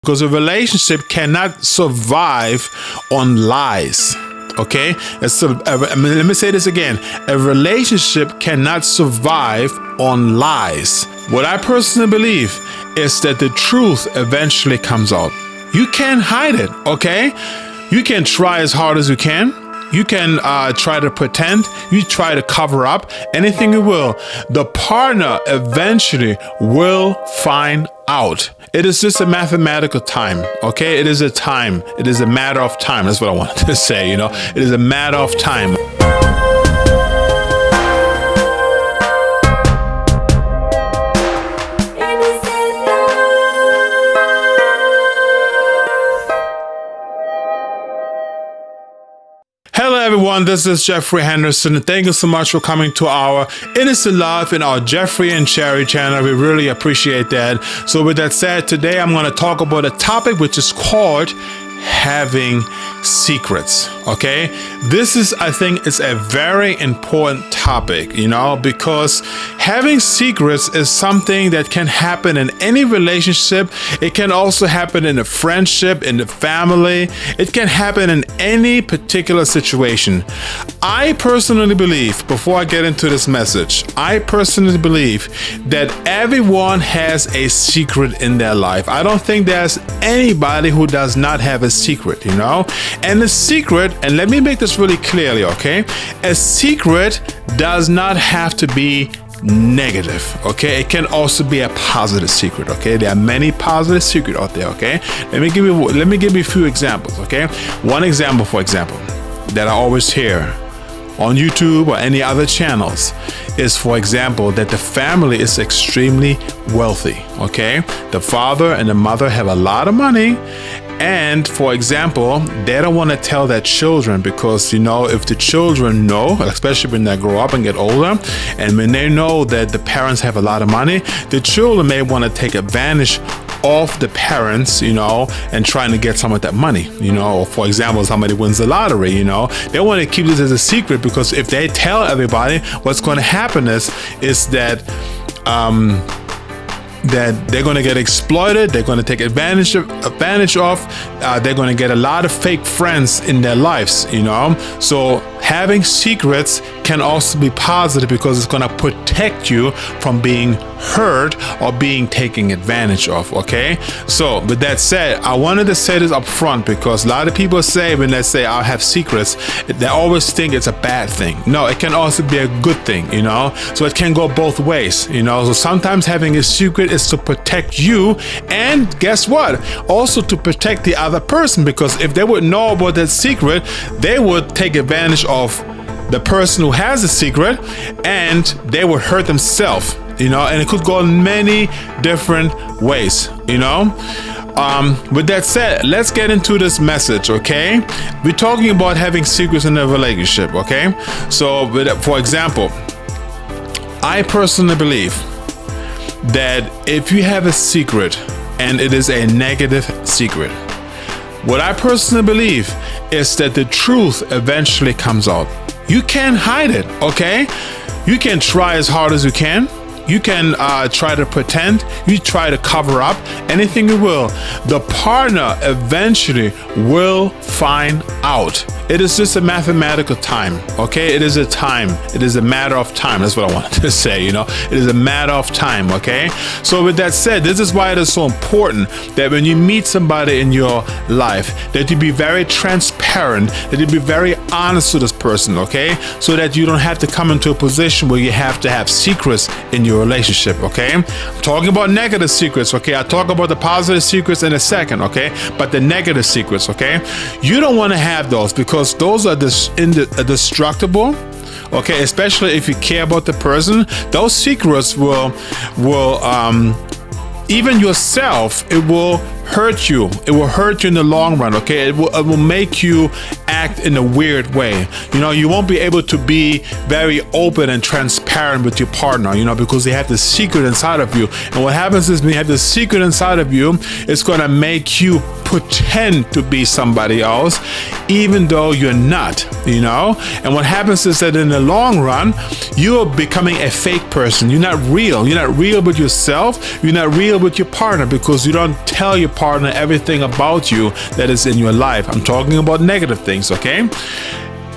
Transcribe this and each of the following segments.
because a relationship cannot survive on lies. Okay, let me say this again. A relationship cannot survive on lies. What I personally believe is that the truth eventually comes out. You can't hide it, okay? You can try as hard as you can. You can try to pretend. You try to cover up. Anything you will. The partner eventually will find out. It is just a mathematical time, okay? It is a time. It is a matter of time. That's what I wanted to say, you know? It is a matter of time. Hello everyone, this is Geoffrey Henderson. Thank you so much for coming to our Innocent Love in our Geoffrey and Cherry channel. We really appreciate that. So with that said, today I'm going to talk about a topic which is called having secrets. Okay, this is, I think, it's a very important topic, you know, because having secrets is something that can happen in any relationship. It can also happen in a friendship, in the family. It can happen in any particular situation. I personally believe, before I get into this message, I personally believe that everyone has a secret in their life. I don't think there's anybody who does not have a secret, you know? And the secret, and let me make this really clearly, okay? A secret does not have to be negative, okay? It can also be a positive secret, okay? There are many positive secrets out there, okay? Let me give you a few examples, okay? One example, for example, that I always hear on YouTube or any other channels is, for example, that the family is extremely wealthy, okay? The father and the mother have a lot of money, and for example, they don't want to tell their children because, you know, if the children know, especially when they grow up and get older, and when they know that the parents have a lot of money, the children may want to take advantage of the parents, you know, and trying to get some of that money, you know. Or for example, somebody wins the lottery, you know, they want to keep this as a secret because if they tell everybody, what's going to happen is that they're going to get exploited, they're going to take advantage of, they're going to get a lot of fake friends in their lives, you know. So having secrets can also be positive because it's going to protect you from being hurt or being taken advantage of, okay? So with that said, I wanted to say this up front because a lot of people say, when they say I have secrets, they always think it's a bad thing. No, it can also be a good thing, you know. So it can go both ways, you know. So sometimes having a secret is to protect you, and guess what? Also to protect the other person, because if they would know about that secret, they would take advantage of the person who has a secret and they would hurt themselves, you know. And it could go in many different ways, you know. With that said, let's get into this message, okay? We're talking about having secrets in a relationship, okay? So for example, I personally believe that if you have a secret and it is a negative secret, what I personally believe is that the truth eventually comes out. You can't hide it, okay? You can try as hard as you can. You can try to pretend. You try to cover up. Anything you will. The partner eventually will find out. It is just a mathematical time, okay? It is a time. It is a matter of time. That's what I wanted to say, you know? It is a matter of time, okay? So with that said, this is why it is so important that when you meet somebody in your life, that you be very transparent, that you be very honest to this person, okay? So that you don't have to come into a position where you have to have secrets in your relationship, okay? I'm talking about negative secrets, okay? I'll talk about the positive secrets in a second, okay? But the negative secrets, okay? You don't want to have those because those are destructible, okay? Especially if you care about the person. Those secrets will even yourself, it will hurt you. It will hurt you in the long run, okay? It will make you act act in a weird way. You know, you won't be able to be very open and transparent with your partner, you know, because they have this secret inside of you. And what happens is when you have this secret inside of you, it's going to make you pretend to be somebody else, even though you're not, you know. And what happens is that in the long run, you're becoming a fake person. You're not real. You're not real with yourself. You're not real with your partner, because you don't tell your partner everything about you that is in your life. I'm talking about negative things, okay?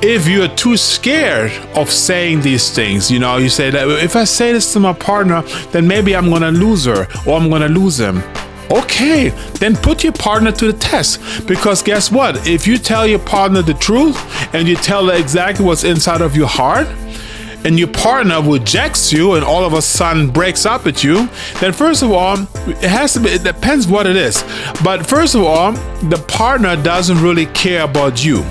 If you're too scared of saying these things, you know, you say that if I say this to my partner, then maybe I'm going to lose her or I'm going to lose him. Okay, then put your partner to the test, because guess what? If you tell your partner the truth and you tell her exactly what's inside of your heart, and your partner rejects you and all of a sudden breaks up with you, then first of all, it depends what it is. But first of all, the partner doesn't really care about you.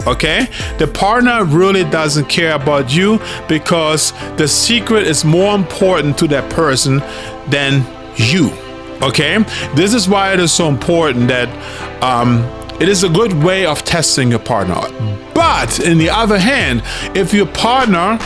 Okay? The partner really doesn't care about you, because the secret is more important to that person than you. Okay? This is why it is so important that it is a good way of testing your partner. But in the other hand, if your partner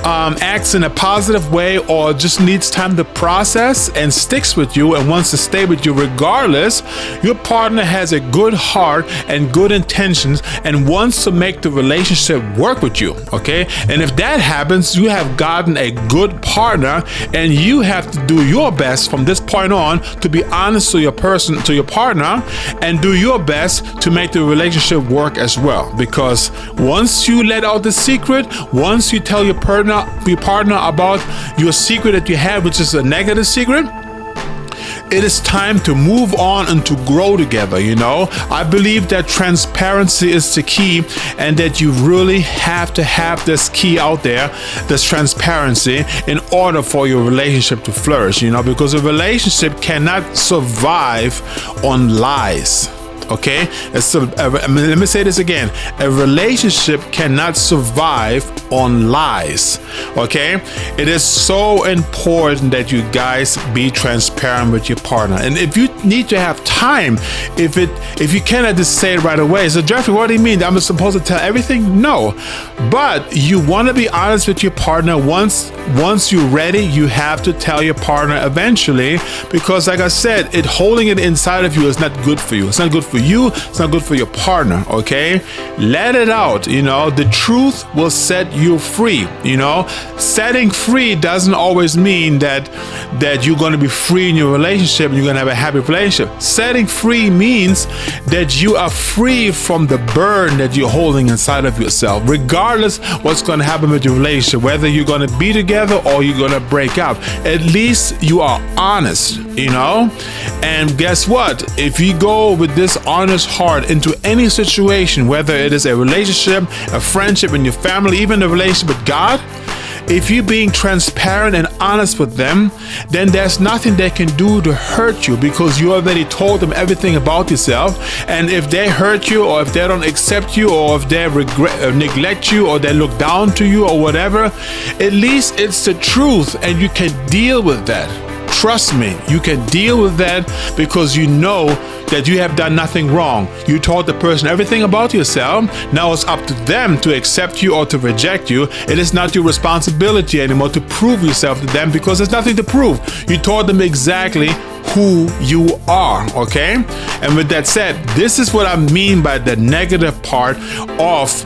acts in a positive way or just needs time to process and sticks with you and wants to stay with you regardless, your partner has a good heart and good intentions and wants to make the relationship work with you, okay? And if that happens, you have gotten a good partner, and you have to do your best from this point on to be honest to your partner, and do your best to make the relationship work as well. Because once you let out the secret, once you tell your partner about your secret that you have, which is a negative secret, it is time to move on and to grow together, you know. I believe that transparency is the key, and that you really have to have this key out there, this transparency, in order for your relationship to flourish, you know, because a relationship cannot survive on lies. Okay, let me say this again. A relationship cannot survive on lies. Okay, it is so important that you guys be transparent with your partner. And if you need to have time, if you cannot just say it right away, so Geoffrey, what do you mean? I'm supposed to tell everything? No, but you want to be honest with your partner. Once you're ready, you have to tell your partner eventually, because like I said, holding it inside of you is not good for you. It's not good for you, it's not good for your partner, okay? Let it out, you know. The truth will set you free, you know. Setting free doesn't always mean that you're going to be free in your relationship and you're going to have a happy relationship. Setting free means that you are free from the burden that you're holding inside of yourself, regardless what's going to happen with your relationship, whether you're going to be together or you're going to break up. At least you are honest, you know. And guess what? If you go with this honest heart into any situation, whether it is a relationship, a friendship, in your family, even a relationship with God, if you're being transparent and honest with them, then there's nothing they can do to hurt you, because you already told them everything about yourself. And if they hurt you, or if they don't accept you, or if they neglect you, or they look down to you, or whatever, at least it's the truth, and you can deal with that. Trust me, you can deal with that, because you know that you have done nothing wrong. You told the person everything about yourself. Now it's up to them to accept you or to reject you. It is not your responsibility anymore to prove yourself to them, because there's nothing to prove. You told them exactly who you are, okay? And with that said, this is what I mean by the negative part of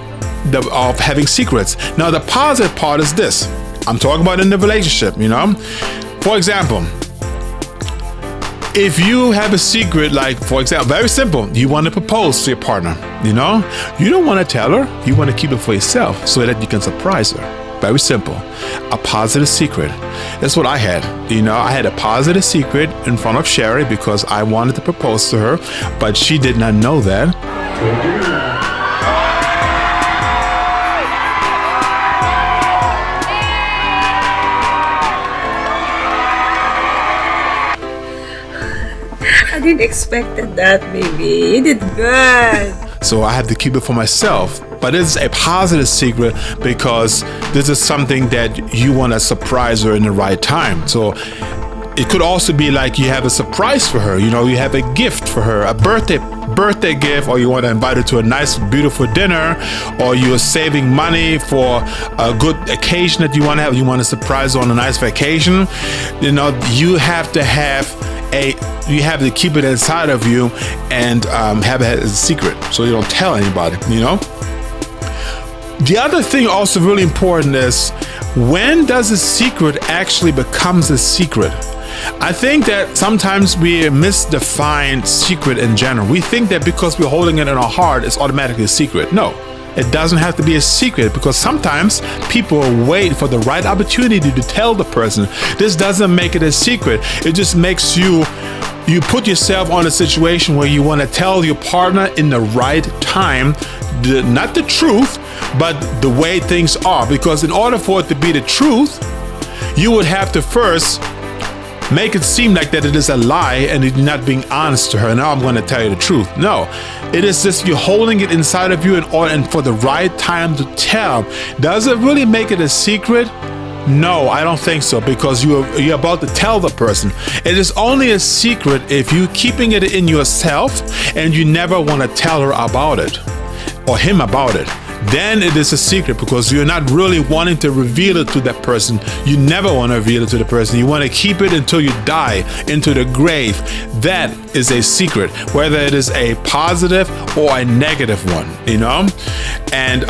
having secrets. Now the positive part is this. I'm talking about in the relationship, you know. For example, if you have a secret, like, for example, very simple, you want to propose to your partner, you know, you don't want to tell her, you want to keep it for yourself so that you can surprise her. Very simple. A positive secret. That's what I had. You know, I had a positive secret in front of Sherry because I wanted to propose to her, but she did not know that. I didn't expect that, baby. You did good. So I had to keep it for myself. But it's a positive secret because this is something that you want to surprise her in the right time. So it could also be like you have a surprise for her. You know, you have a gift for her, a birthday gift, or you want to invite her to a nice, beautiful dinner, or you are saving money for a good occasion that you want to have. You want to surprise her on a nice vacation. You know, you have to keep it inside of you and have it as a secret, so you don't tell anybody. You know. The other thing also really important is, when does a secret actually becomes a secret? I think that sometimes we misdefine secret in general. We think that because we're holding it in our heart, it's automatically a secret. No, it doesn't have to be a secret, because sometimes people wait for the right opportunity to tell the person. This doesn't make it a secret. It just makes you put yourself on a situation where you want to tell your partner in the right time, not the truth, but the way things are. Because in order for it to be the truth, you would have to first make it seem like that it is a lie and you're not being honest to her. Now I'm going to tell you the truth. No, it is just you're holding it inside of you and for the right time to tell. Does it really make it a secret? No, I don't think so, because you're about to tell the person. It is only a secret if you're keeping it in yourself and you never want to tell her about it or him about it. Then it is a secret, because you're not really wanting to reveal it to that person. You never want to reveal it to the person. You want to keep it until you die, into the grave. That is a secret, whether it is a positive or a negative one, you know? And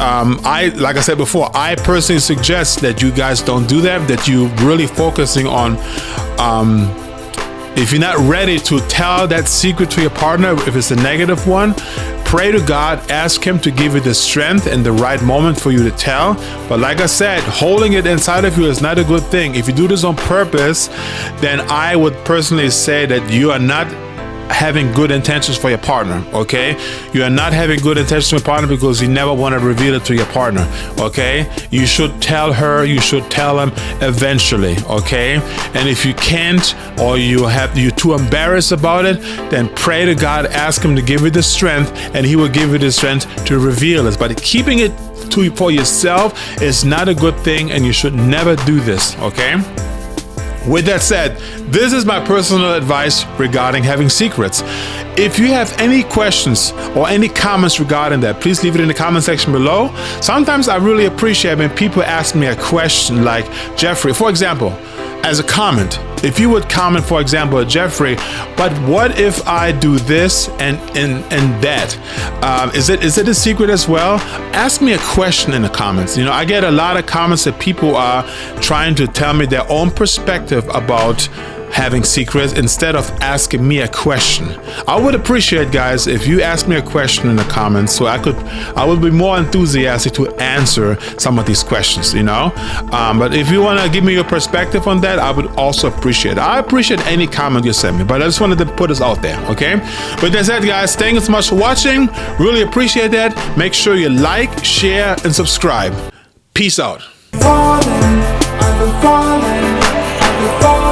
like I said before, I personally suggest that you guys don't do that you're really focusing on if you're not ready to tell that secret to your partner, if it's a negative one, pray to God, ask Him to give you the strength and the right moment for you to tell. But like I said, holding it inside of you is not a good thing. If you do this on purpose, then I would personally say that you are not having good intentions for your partner, okay? You are not having good intentions for your partner because you never want to reveal it to your partner, okay? You should tell her, you should tell him eventually, okay? And if you can't, or you're too embarrassed about it, then pray to God, ask Him to give you the strength, and He will give you the strength to reveal this. But keeping it for yourself is not a good thing, and you should never do this, okay? With that said, this is my personal advice regarding having secrets. If you have any questions or any comments regarding that, please leave it in the comment section below. Sometimes I really appreciate when people ask me a question like, Geoffrey, for example, as a comment, if you would comment, for example, Geoffrey, but what if I do this and that? Is it a secret as well? Ask me a question in the comments. You know, I get a lot of comments that people are trying to tell me their own perspective about having secrets instead of asking me a question. I would appreciate, guys, if you ask me a question in the comments, so I would be more enthusiastic to answer some of these questions, you know. But if you want to give me your perspective on that, I would also appreciate it. I appreciate any comment you send me, but I just wanted to put this out there, okay? With that said, guys, thank you so much for watching. Really appreciate that. Make sure you like, share, and subscribe. Peace out. Falling, I'm falling, I'm falling.